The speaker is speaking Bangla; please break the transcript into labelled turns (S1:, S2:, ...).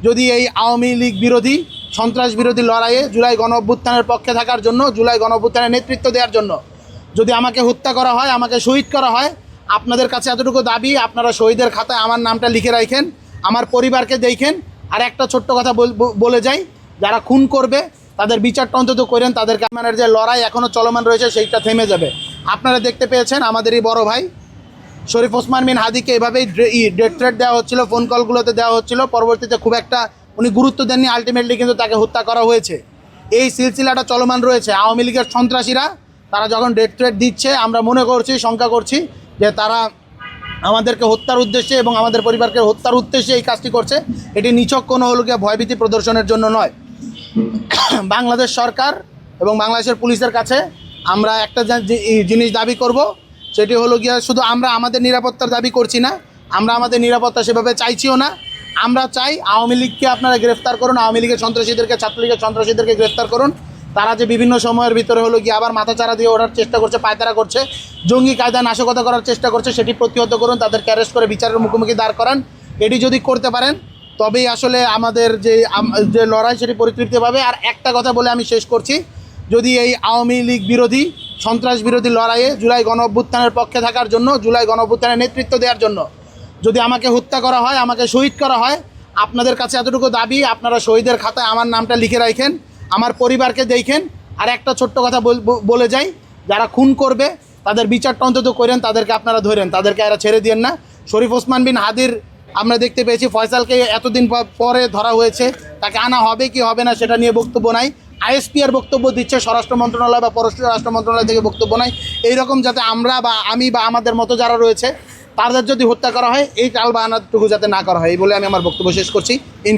S1: যদি এই আওয়ামী লীগ বিরোধী সন্ত্রাস বিরোধী লড়াইয়ে জুলাই গণ অভ্যুত্থানের পক্ষে থাকার জন্য, জুলাই গণ অভ্যুত্থানের নেতৃত্ব দেওয়ার জন্য যদি আমাকে হত্যা করা হয়, আমাকে শহীদ করা হয়, আপনাদের কাছে এতটুকু দাবি, আপনারা শহীদের খাতায় আমার নামটা লিখে রাখেন, আমার পরিবারকে দেখেন। আর একটা ছোট্ট কথা বলে যাই, যারা খুন করবে তাদের বিচারটা অন্তত করেন, তাদেরকে আমাদের যে লড়াই এখনও চলমান রয়েছে সেইটা থেমে যাবে। আপনারা দেখতে পেয়েছেন আমাদেরই বড় ভাই শরীফ ওসমান বিন হাদিকে এভাবেই ডেথ থ্রেট দেওয়া হচ্ছিল, ফোন কলগুলোতে দেওয়া হচ্ছিল। পরবর্তীতে খুব একটা উনি গুরুত্ব দেননি, আলটিমেটলি কিন্তু তাকে হত্যা করা হয়েছে। এই সিলসিলাটা চলমান রয়েছে। আওয়ামী লীগের সন্ত্রাসীরা তারা যখন ডেথ থ্রেট দিচ্ছে, আমরা মনে করছি, শঙ্কা করছি যে তারা আমাদেরকে হত্যার উদ্দেশ্যে এবং আমাদের পরিবারকে হত্যার উদ্দেশ্যে এই কাজটি করছে। এটি নিছক কোনো হলো গিয়ে ভয়ভীতি প্রদর্শনের জন্য নয়। বাংলাদেশ সরকার এবং বাংলাদেশের পুলিশের কাছে আমরা একটা জিনিস দাবি করব, সেটি হলো গিয়ে শুধু আমরা আমাদের নিরাপত্তার দাবি করছি না, আমরা আমাদের নিরাপত্তা সেভাবে চাইছিও না। আমরা চাই আওয়ামী লীগকে আপনারা গ্রেফতার করুন, আওয়ামী লীগের সন্ত্রাসীদেরকে, ছাত্রলীগের সন্ত্রাসীদেরকে গ্রেফতার করুন। তারা যে বিভিন্ন সময়ের ভিতরে হলো গিয়ে আবার মাথাচাড়া দিয়ে ওঠার চেষ্টা করছে, পায়তারা করছে, জঙ্গি কায়দায় নাশকতা করার চেষ্টা করছে, সেটি প্রতিহত করুন, তাদেরকে অ্যারেস্ট করে বিচারের মুখোমুখি দাঁড় করান। এটি যদি করতে পারেন তবেই আসলে আমাদের যে লড়াই সেটি পরিতৃপ্তি পাবে। আর একটা কথা বলে আমি শেষ করছি, যদি এই আওয়ামী লীগ বিরোধী সন্ত্রাস বিরোধী লড়াইয়ে জুলাই গণ অভ্যুত্থানের পক্ষে থাকার জন্য, জুলাই গণ অভ্যুত্থানের নেতৃত্ব দেওয়ার জন্য যদি আমাকে হত্যা করা হয়, আমাকে শহীদ করা হয়, আপনাদের কাছে এতটুকু দাবি, আপনারা শহীদের খাতায় আমার নামটা লিখে রাখেন, আমার পরিবারকে দেখেন। আর একটা ছোট্ট কথা বলে যাই, যারা খুন করবে তাদের বিচারটা অন্তত করেন, তাদেরকে আপনারা ধরেন, তাদেরকে এরা ছেড়ে দিয়েন না। শরীফ ওসমান বিন হাদির আমরা দেখতে পেয়েছি, ফয়সালকে এতদিন পরে ধরা হয়েছে, তাকে আনা হবে কি হবে না সেটা নিয়ে বক্তব্য নাই। আইএসপিআর বক্তব্য দিচ্ছে, স্বরাষ্ট্র মন্ত্রণালয় বা পররাষ্ট্র রাষ্ট্র মন্ত্রণালয় থেকে বক্তব্য নাই। এইরকম যাতে আমরা বা আমি বা আমাদের মতো যারা রয়েছে তাদের যদি হত্যা করা হয়, এই টাল বাহানাটুকু যাতে না করা হয়, এই বলে আমি আমার বক্তব্য শেষ করছি।